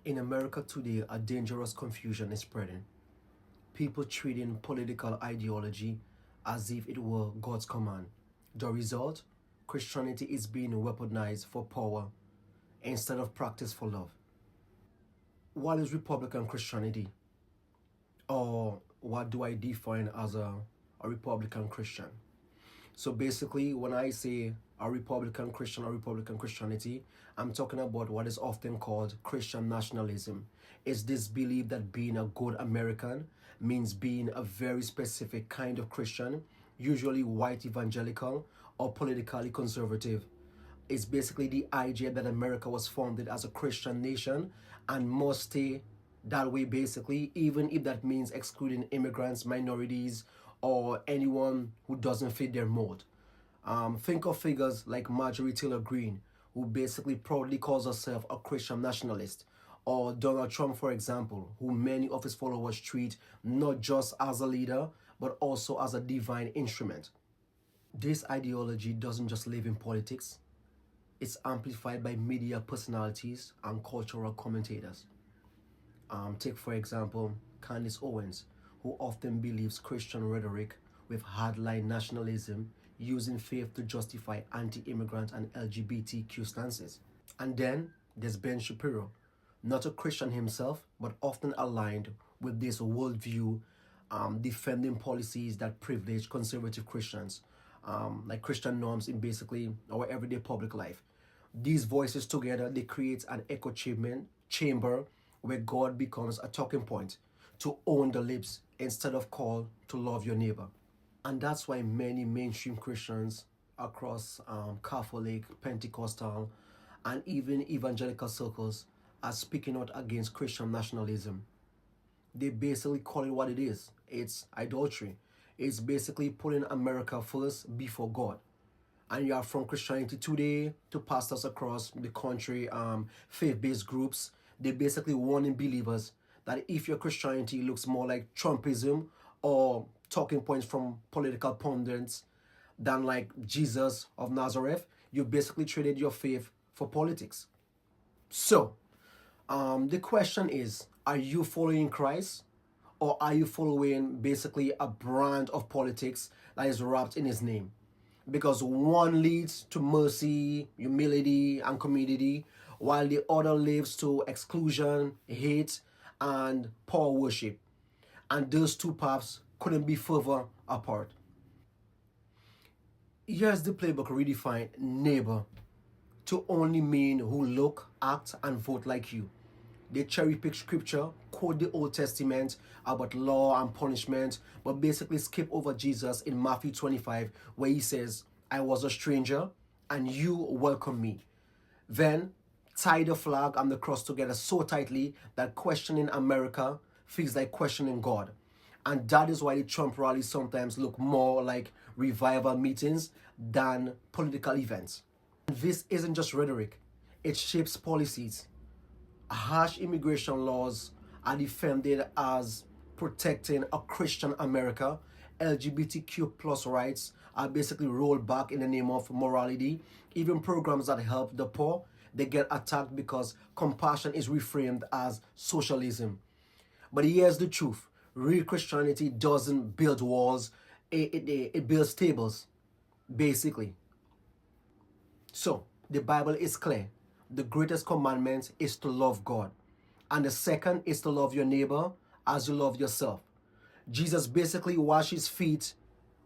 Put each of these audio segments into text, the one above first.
In America today, a dangerous confusion is spreading. People treating political ideology as if it were God's command. The result? Christianity is being weaponized for power instead of practice for love. What is Republican Christianity? Or what do I define as a Republican Christian? So basically, when I say a Republican Christian or Republican Christianity, I'm talking about what is often called Christian nationalism. It's this belief that being a good American means being a very specific kind of Christian, usually white evangelical or politically conservative. It's basically the idea that America was founded as a Christian nation and must stay that way basically, even if that means excluding immigrants, minorities, or anyone who doesn't fit their mold. Think of figures like Marjorie Taylor Greene, who basically proudly calls herself a Christian nationalist, or Donald Trump, for example, who many of his followers treat not just as a leader, but also as a divine instrument. This ideology doesn't just live in politics, it's amplified by media personalities and cultural commentators. Take, for example, Candace Owens, who often believes Christian rhetoric with hardline nationalism, using faith to justify anti-immigrant and LGBTQ stances. And then there's Ben Shapiro, not a Christian himself, but often aligned with this worldview, defending policies that privilege conservative Christians, like Christian norms in basically our everyday public life. These voices together, they create an echo chamber where God becomes a talking point to own the lips instead of call to love your neighbor. And that's why many mainstream Christians across Catholic, Pentecostal, and even evangelical circles are speaking out against Christian nationalism. They basically call it what it is. It's idolatry. It's basically putting America first before God. And you are from Christianity Today to pastors across the country, faith-based groups. They basically warning believers that if your Christianity looks more like Trumpism or talking points from political pundits than like Jesus of Nazareth, you basically traded your faith for politics. So, the question is, are you following Christ, or are you following basically a brand of politics that is wrapped in his name? Because one leads to mercy, humility, and community, while the other leads to exclusion, hate, and power worship. And those two paths couldn't be further apart. Here's the playbook redefined neighbor to only mean who look, act, and vote like you. They cherry pick scripture, quote the Old Testament about law and punishment, but basically skip over Jesus in Matthew 25, where he says, I was a stranger and you welcomed me. Then tie the flag and the cross together so tightly that questioning America feels like questioning God. And that is why the Trump rallies sometimes look more like revival meetings than political events. This isn't just rhetoric, it shapes policies. Harsh immigration laws are defended as protecting a Christian America. LGBTQ plus rights are basically rolled back in the name of morality. Even programs that help the poor, they get attacked because compassion is reframed as socialism. But here's the truth. Real Christianity doesn't build walls, it builds tables, basically. So, the Bible is clear. The greatest commandment is to love God. And the second is to love your neighbor as you love yourself. Jesus basically washed his feet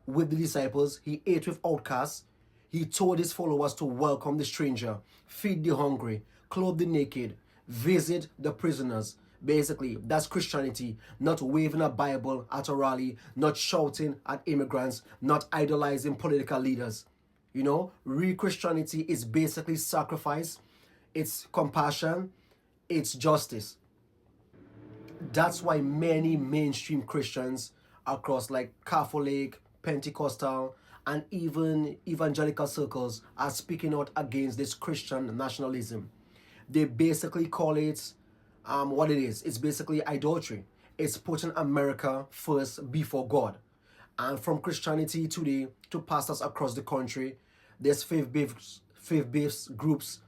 with the disciples. He ate with outcasts. He told his followers to welcome the stranger, feed the hungry, clothe the naked, visit the prisoners. Basically, that's Christianity, not waving a Bible at a rally, not shouting at immigrants, not idolizing political leaders. You know, real Christianity is basically sacrifice, it's compassion, it's justice. That's why many mainstream Christians across like Catholic, Pentecostal, and even evangelical circles are speaking out against this Christian nationalism. They basically call it what it is. It's basically idolatry. It's putting America first before God. And from Christianity Today to pastors across the country, there's faith-based groups